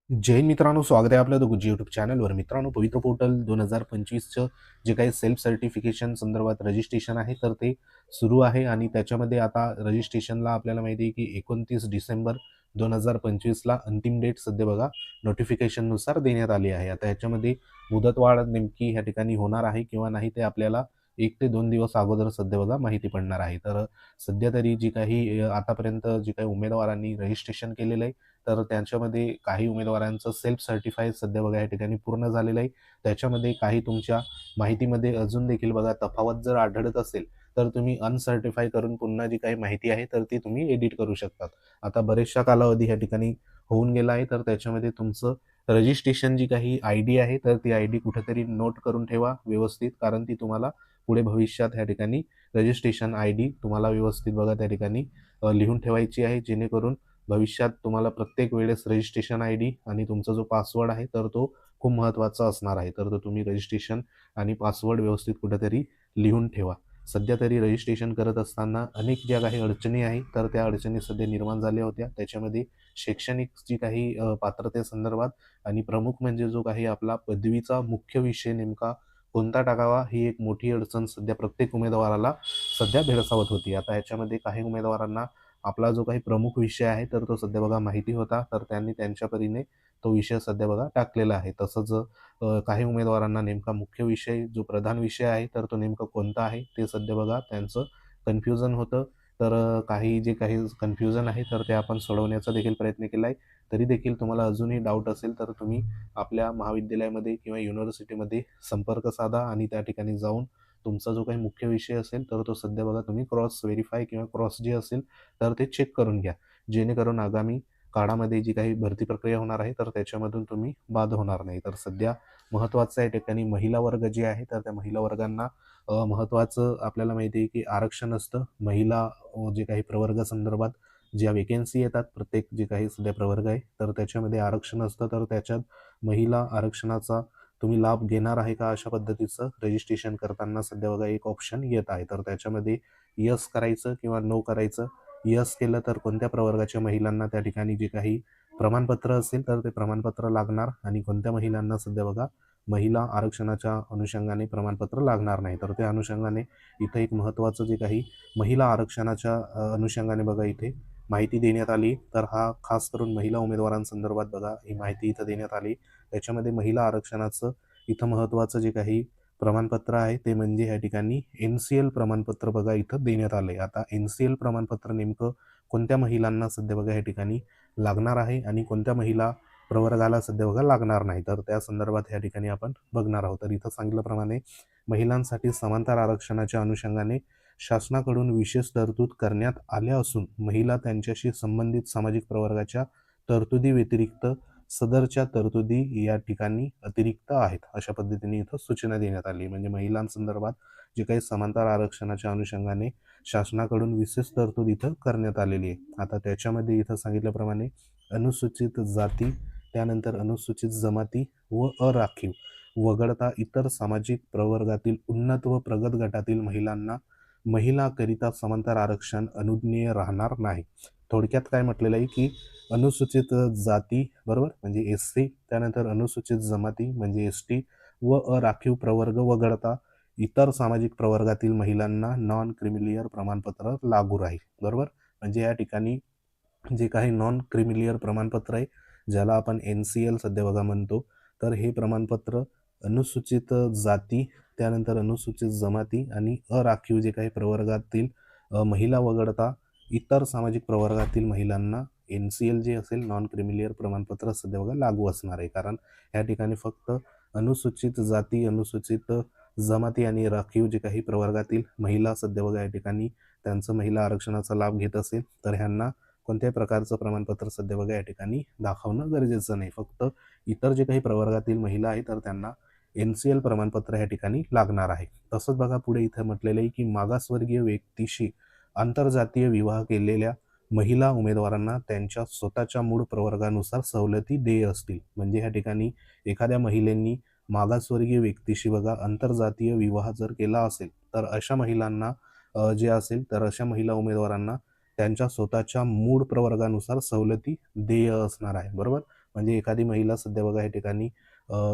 जय हिंद मित्रांनो, स्वागत आहे आपल्या दोघं यूट्यूब चॅनलवर. मित्रांनो, पवित्र पोर्टल 2025चं जे काही सेल्फ सर्टिफिकेशन संदर्भात रजिस्ट्रेशन आहे तर ते सुरू आहे आणि त्याच्यामध्ये आता रजिस्ट्रेशनला आपल्याला माहिती आहे की 29 डिसेंबर 2025ला अंतिम डेट सध्या बघा नोटिफिकेशननुसार देण्यात आली आहे. आता ह्याच्यामध्ये मुदतवाढ नेमकी ह्या ठिकाणी होणार आहे किंवा नाही ते आपल्याला 1 ते 2 दिवस अगोदर सध्या बघा माहिती पडणार आहे. तर सध्या तरी जी काही आतापर्यंत जी काही उमेदवारांनी रजिस्ट्रेशन केलेलं आहे तर त्यांच्यामध्ये काही उमेदवारांचं सेल्फ सर्टिफाईड सध्या बघा या ठिकाणी पूर्ण झालेलं आहे. त्याच्यामध्ये काही तुमच्या माहितीमध्ये अजून देखील बघा तफावत जर आढळत असेल तर तुम्ही अनसर्टिफाय करून पुन्हा जी काही माहिती आहे तर ती तुम्ही एडिट करू शकतात. आता बरेचशा कालावधी ह्या ठिकाणी होऊन गेला आहे तर त्याच्यामध्ये तुमचं रजिस्ट्रेशन जी काही आय डी आहे तर ती आय डी कुठेतरी नोट करून ठेवा व्यवस्थित, कारण ती तुम्हाला पुढे भविष्यात ह्या ठिकाणी रजिस्ट्रेशन आय डी तुम्हाला व्यवस्थित बघा त्या ठिकाणी लिहून ठेवायची आहे, जेणेकरून भविष्यात तुम्हाला प्रत्येक वेळेस रजिस्ट्रेशन आय डी आणि तुमचा जो पासवर्ड आहे तर तो खूप महत्त्वाचा असणार आहे. तर तो तुम्ही रजिस्ट्रेशन आणि पासवर्ड व्यवस्थित कुठेतरी लिहून ठेवा. सध्या तरी रजिस्ट्रेशन करत असताना अनेक ज्या काही अडचणी आहेत तर त्या अडचणी सध्या निर्माण झाल्या होत्या. त्याच्यामध्ये शैक्षणिक जी काही पात्रतेसंदर्भात आणि प्रमुख म्हणजे जो काही आपला पदवीचा मुख्य विषय नेमका कोणता टाकावा ही एक मोठी अडचण सध्या प्रत्येक उमेदवाराला सध्या भेडसावत होती. आता ह्याच्यामध्ये काही उमेदवारांना आपला जो काही प्रमुख विषय आहे तर तो सध्या बघा माहिती होता, तर त्यांनी त्यांच्या परीने तो विषय सध्या बघा टाकलेला आहे. तसंच काही उमेदवारांना नेमका मुख्य विषय जो प्रधान विषय आहे तर तो नेमका कोणता आहे ते सध्या बघा त्यांचं कन्फ्युजन होतं. तर काही जे काही कन्फ्युजन आहे तर ते आपण सोडवण्याचा देखील प्रयत्न केला आहे. तरी देखील तुम्हाला अजूनही डाऊट असेल तर तुम्ही आपल्या महाविद्यालयामध्ये किंवा युनिव्हर्सिटीमध्ये संपर्क साधा आणि त्या ठिकाणी जाऊन तुमचा जो काही मुख्य विषय असेल तर तो सध्या बघा तुम्ही क्रॉस व्हेरीफाय किंवा क्रॉस जे असेल तर ते चेक करून घ्या, जेणेकरून आगामी काळामध्ये जी काही भरती प्रक्रिया होणार आहे तर त्याच्यामधून तुम्ही बाद होणार नाही. तर सध्या महत्त्वाचं या ठिकाणी महिला वर्ग जे आहे तर त्या महिला वर्गांना महत्त्वाचं आपल्याला माहिती आहे की आरक्षण असतं. महिला जे काही प्रवर्ग संदर्भात ज्या वेकेन्सी येतात प्रत्येक जे काही सध्या प्रवर्ग आहे तर त्याच्यामध्ये आरक्षण असतं. तर त्याच्यात महिला आरक्षणाचा तुम्ही लाभ घेणार आहे का अशा पद्धतीचं रजिस्ट्रेशन करताना सध्या बघा एक ऑप्शन येत आहे. तर त्याच्यामध्ये यस करायचं किंवा नो करायचं. यस केलं तर कोणत्या प्रवर्गाच्या महिलांना त्या ठिकाणी जे काही प्रमाणपत्र असेल तर ते प्रमाणपत्र लागणार आणि कोणत्या महिलांना सध्या बघा महिला आरक्षणाच्या अनुषंगाने प्रमाणपत्र लागणार नाही. तर त्या अनुषंगाने इथं एक महत्त्वाचं जे काही महिला आरक्षणाच्या अनुषंगाने बघा इथे माहिती देण्यात आली. तर हा खास करून महिला उमेदवारांसंदर्भात बघा ही माहिती इथं देण्यात आली. त्याच्यामध्ये महिला आरक्षणाचं इथं महत्त्वाचं जे काही प्रमाणपत्र आहे ते म्हणजे ह्या ठिकाणी NCL प्रमाणपत्र बघा इथं देण्यात आले. आता NCL प्रमाणपत्र नेमकं कोणत्या महिलांना सध्या बघा या ठिकाणी लागणार आहे आणि कोणत्या महिला प्रवर्गाला सध्या बघा लागणार नाही, तर त्या संदर्भात या ठिकाणी आपण बघणार आहोत. तर इथं सांगितल्याप्रमाणे महिलांसाठी समांतर आरक्षणाच्या अनुषंगाने शासनाकडून विशेष तरतूद करण्यात आल्या असून महिला त्यांच्याशी संबंधित सामाजिक प्रवर्गाच्या तरतुदी व्यतिरिक्त सदरच्या तरतुदी या ठिकाणी अतिरिक्त आहेत अशा पद्धतीने इथं सूचना देण्यात आली. म्हणजे महिलांसंदर्भात जे काही समांतर आरक्षणाच्या अनुषंगाने शासनाकडून विशेष तरतूद इथं करण्यात आलेली आहे. आता त्याच्यामध्ये इथं सांगितल्याप्रमाणे अनुसूचित जाती, त्यानंतर अनुसूचित जमाती व अराखीव वगळता इतर सामाजिक प्रवर्गातील उन्नत व प्रगत गटातील महिलांना महिलाकरिता समांतर आरक्षण अनुज्ञेय राहणार नाही. थोडक्यात काय म्हटलेलं आहे की अनुसूचित जाती बरोबर म्हणजे SC, त्यानंतर अनुसूचित जमाती म्हणजे ST व अराखीव प्रवर्ग वगळता इतर सामाजिक प्रवर्गातील महिलांना नॉन क्रिमिलियर प्रमाणपत्र लागू राहील. बरोबर, म्हणजे या ठिकाणी जे काही नॉन क्रिमिलियर प्रमाणपत्र आहे ज्याला आपण NCL सध्या बघा म्हणतो, तर हे प्रमाणपत्र अनुसूचित जाती, त्यानंतर अनुसूचित जमाती आणि अराखीव जे काही प्रवर्गातील महिला वगळता इतर सामाजिक प्रवर्गातील महिलांना NCL जे असेल नॉन क्रिमिलियर प्रमाणपत्र सध्या बघा लागू असणार आहे. कारण या ठिकाणी फक्त अनुसूचित जाती, अनुसूचित जमाती आणि राखीव जे काही प्रवर्गातील महिला सध्या बघा या ठिकाणी त्यांचं महिला आरक्षणाचा लाभ घेत असेल तर ह्यांना कोणत्याही प्रकारचं प्रमाणपत्र सध्या बघा या ठिकाणी दाखवणं गरजेचं नाही. फक्त इतर जे काही प्रवर्गातील महिला आहेत तर त्यांना NCL प्रमाणपत्र या ठिकाणी लागणार आहे. तसंच बघा पुढे इथं म्हटलेलं आहे की मागासवर्गीय व्यक्तीशी आंतरजातीय विवाह केलेल्या महिला उमेदवारांना त्यांच्या स्वतःच्या मूळ प्रवर्गानुसार सवलती देय असतील. म्हणजे ह्या ठिकाणी एखाद्या महिलेंनी मागासवर्गीय व्यक्तीशी बघा आंतरजातीय विवाह जर केला असेल तर अशा महिलांना जे असेल तर अशा महिला उमेदवारांना त्यांच्या स्वतःच्या मूळ प्रवर्गानुसार सवलती देय असणार आहे. बरोबर, म्हणजे एखादी महिला सध्या बघा या ठिकाणी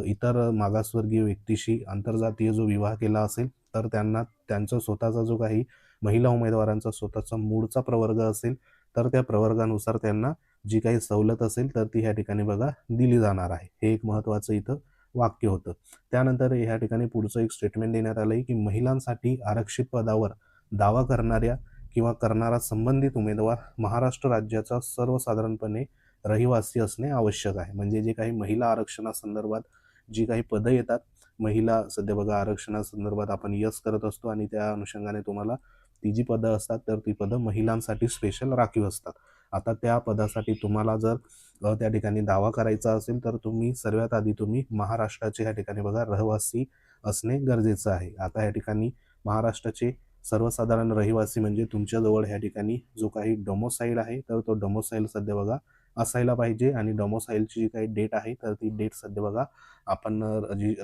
इतर मागासवर्गीय व्यक्तीशी आंतरजातीय जो विवाह केला असेल तर त्यांना त्यांचा स्वतःचा जो काही महिला उमेदवारांचा स्वतःचा मूळचा प्रवर्ग असेल तर त्या प्रवर्गानुसार त्यांना जी काही सवलत असेल तर ती ह्या ठिकाणी बघा दिली जाणार आहे. हे एक महत्त्वाचं इथं वाक्य होतं. त्यानंतर ह्या ठिकाणी पुढचं एक स्टेटमेंट देण्यात आलं आहे की महिलांसाठी आरक्षित पदावर दावा करणाऱ्या किंवा करणारा संबंधित उमेदवार महाराष्ट्र राज्याचा सर्वसाधारणपणे रहिवासी असणे आवश्यक आहे. म्हणजे जे काही महिला आरक्षणासंदर्भात जी काही पदं येतात, महिला सध्या बघा आरक्षणासंदर्भात आपण यस करत असतो आणि त्या अनुषंगाने तुम्हाला ती जी पदं असतात तर ती पदं महिलांसाठी स्पेशल राखीव असतात. आता त्या पदासाठी तुम्हाला जर त्या ठिकाणी दावा करायचा असेल तर तुम्ही सर्वात आधी तुम्ही महाराष्ट्राचे ह्या ठिकाणी बघा रहिवासी असणे गरजेचं आहे. आता या ठिकाणी महाराष्ट्राचे सर्वसाधारण रहिवासी म्हणजे तुमच्याजवळ ह्या ठिकाणी जो काही डोमोसाईल आहे तर तो डोमोसाईल सध्या बघा असायला पाहिजे आणि डोमोसाईलची जी काही डेट आहे तर ती डेट सध्या बघा आपण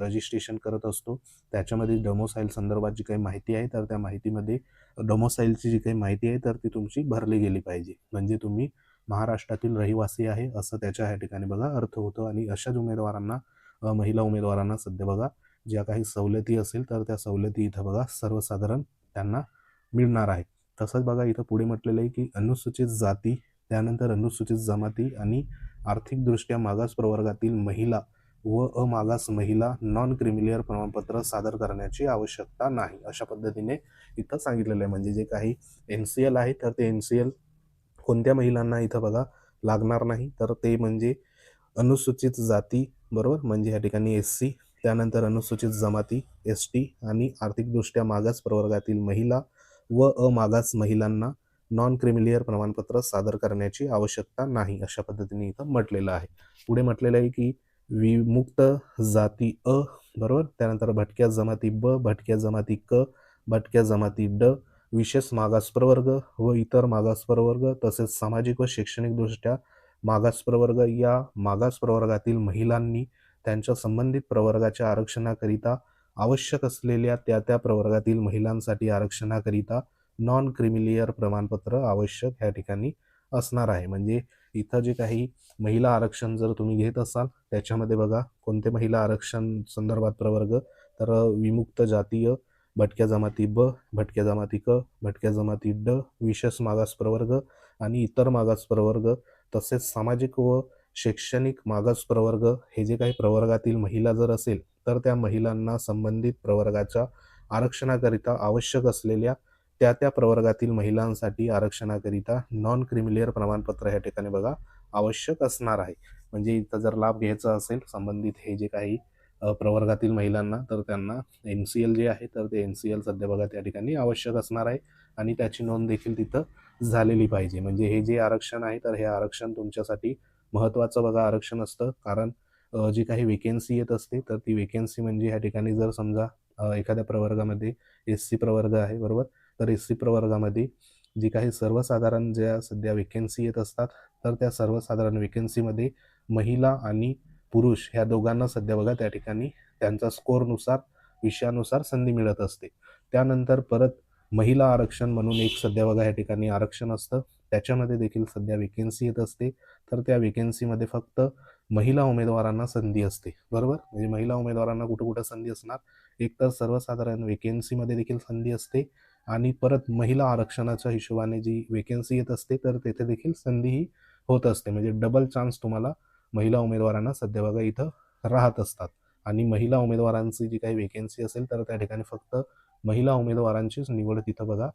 रजिस्ट्रेशन करत असतो त्याच्यामध्ये डोमोसाईल संदर्भात जी काही माहिती आहे तर त्या माहितीमध्ये डोमोसाईलची जी काही माहिती आहे तर ती तुमची भरली गेली पाहिजे. म्हणजे तुम्ही महाराष्ट्रातील रहिवासी आहे असं त्याच्या ह्या ठिकाणी बघा अर्थ होतो आणि अशाच उमेदवारांना महिला उमेदवारांना सध्या बघा ज्या काही सवलती असेल तर त्या सवलती इथं बघा सर्वसाधारण त्यांना मिळणार आहे. तसंच बघा इथं पुढे म्हटलेलं आहे की अनुसूचित जाती त्यानंतर अनुसूचित जमाती आणि आर्थिकदृष्ट्या मागास प्रवर्गातील महिला व अमागास महिला नॉन क्रिमिलियर प्रमाणपत्र सादर करण्याची आवश्यकता नाही अशा पद्धतीने इथं सांगितलेलं आहे. म्हणजे जे काही NCL आहे तर ते NCL कोणत्या महिलांना इथं बघा लागणार नाही तर ते म्हणजे अनुसूचित जाती बरोबर म्हणजे या ठिकाणी SC त्यानंतर अनुसूचित जमाती ST आणि आर्थिकदृष्ट्या मागास प्रवर्गातील महिला व अमागास महिलांना नॉन क्रिमिलियर प्रमाणपत्र सादर करण्याची आवश्यकता नाही अशा पद्धतीने इथं म्हटलेलं आहे. पुढे म्हटलेलं आहे की विमुक्त जाती अ बरोबर त्यानंतर भटक्या जमाती ब भटक्या जमाती क भटक्या जमाती ड विशेष मागास प्रवर्ग व इतर मागास प्रवर्ग तसेच सामाजिक व शैक्षणिकदृष्ट्या मागास प्रवर्ग या मागास प्रवर्गातील महिलांनी त्यांच्या संबंधित प्रवर्गाच्या आरक्षणाकरिता आवश्यक असलेल्या त्या त्या प्रवर्गातील महिलांसाठी आरक्षणाकरिता नॉन क्रिमिलियर प्रमाणपत्र आवश्यक या ठिकाणी असणार आहे. म्हणजे इथं जे काही महिला आरक्षण जर तुम्ही घेत असाल त्याच्यामध्ये बघा कोणते महिला आरक्षण संदर्भात प्रवर्ग तर विमुक्त जातीय भटक्या जमाती ब भटक्या जमाती क भटक्या जमाती ड विशेष मागास प्रवर्ग आणि इतर मागास प्रवर्ग तसेच सामाजिक व शैक्षणिक मागास प्रवर्ग हे जे काही प्रवर्गातील महिला जर असेल तर त्या महिलांना संबंधित प्रवर्गाच्या आरक्षणाकरिता आवश्यक असलेल्या त्या त्या प्रवर्गातील महिलांसाठी आरक्षणाकरिता नॉन क्रिमिलियर प्रमाणपत्र या ठिकाणी बघा आवश्यक असणार आहे. म्हणजे इथं जर लाभ घ्यायचा असेल संबंधित हे जे काही प्रवर्गातील महिलांना तर त्यांना NCL जे आहे तर ते NCL सध्या बघा त्या ठिकाणी आवश्यक असणार आहे आणि त्याची नोंद देखील तिथं झालेली पाहिजे. म्हणजे हे जे आरक्षण आहे तर हे आरक्षण तुमच्यासाठी महत्त्वाचं बघा आरक्षण असतं कारण जी काही वेकेन्सी येत असते तर ती वेकेन्सी म्हणजे ह्या ठिकाणी जर समजा एखाद्या प्रवर्गामध्ये SC प्रवर्ग आहे बरोबर तर SC प्रवर्गामध्ये जी काही सर्वसाधारण ज्या सध्या वेकेन्सी येत असतात तर त्या सर्वसाधारण वेकेन्सीमध्ये महिला आणि पुरुष ह्या दोघांना सध्या बघा त्या ठिकाणी त्यांचा स्कोरनुसार विषयानुसार संधी मिळत असते. त्यानंतर परत महिला आरक्षण म्हणून एक सध्या बघा या ठिकाणी आरक्षण असतं त्याच्यामध्ये देखील सध्या वेकेन्सी येत असते तर त्या वेकेन्सीमध्ये फक्त महिला उमेदवारांना संधी असते बरोबर. म्हणजे महिला उमेदवारांना कुठं कुठं संधी असणार एक तर सर्वसाधारण वेकेन्सीमध्ये देखील संधी असते आणि परत महिला आरक्षणाच्या हिशोबाने जी वेकेन्सी येत असते तर तेथे देखील संधी ही होत असते. म्हणजे डबल चान्स तुम्हाला महिला उमेदवारांना सध्या बघा इथं राहत असतात आणि महिला उमेदवारांची जी काही वेकेन्सी असेल तर त्या ठिकाणी फक्त महिला उमेदवारांचीच निवड तिथं बघा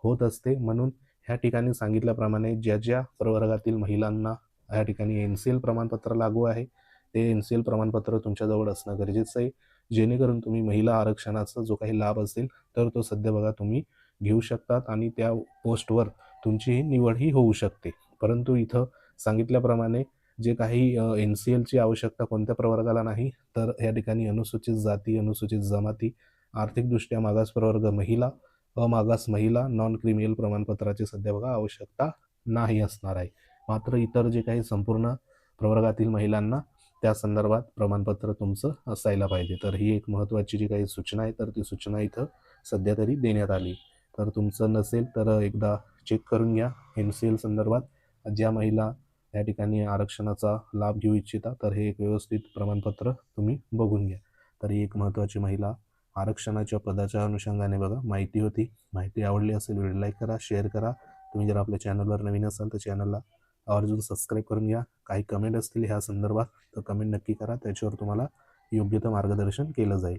होत असते. म्हणून ह्या ठिकाणी सांगितल्याप्रमाणे ज्या ज्या प्रवर्गातील महिलांना ह्या ठिकाणी NCL प्रमाणपत्र लागू आहे ते NCL प्रमाणपत्र तुमच्याजवळ असणं गरजेचं आहे जेणेकरून तुम्ही महिला आरक्षणाचा जो काही लाभ असेल तर तो सध्या बघा तुम्ही घेऊ शकतात आणि त्या पोस्टवर तुमची निवड ही होऊ शकते. परंतु इथं सांगितल्याप्रमाणे जे काही NCLची आवश्यकता कोणत्या प्रवर्गाला नाही तर या ठिकाणी अनुसूचित जाती अनुसूचित जमाती आर्थिकदृष्ट्या मागास प्रवर्ग महिला अमागास महिला नॉन क्रिमिनल प्रमाणपत्राची सध्या बघा आवश्यकता नाही असणार आहे. मात्र इतर जे काही संपूर्ण प्रवर्गातील महिलांना त्या संदर्भात प्रमाणपत्र तुमचं असायला पाहिजे. तर ही एक महत्त्वाची जी काही सूचना आहे तर ती सूचना इथं सध्या तरी देण्यात आली. तर तुमचं नसेल तर एकदा चेक करून घ्या NCL संदर्भात ज्या महिला या ठिकाणी आरक्षणाचा लाभ घेऊ इच्छिता तर हे एक व्यवस्थित प्रमाणपत्र तुम्ही बघून घ्या. तर ही एक महत्त्वाची महिला आरक्षणाच्या पदाच्या अनुषंगाने बघा माहिती होती. माहिती आवडली असेल व्हिडिओ लाईक करा, शेअर करा. तुम्ही जर आपल्या चॅनलवर नवीन असाल तर चॅनलला आवर्जून सबस्क्राईब करून घ्या. काही कमेंट असतील ह्या संदर्भात तर कमेंट नक्की करा, त्याच्यावर तुम्हाला योग्य ते मार्गदर्शन केलं जाईल.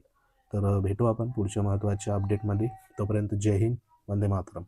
तर भेटू आपण पुढच्या महत्त्वाच्या अपडेटमध्ये. तोपर्यंत जय हिंद, वंदे मातरम.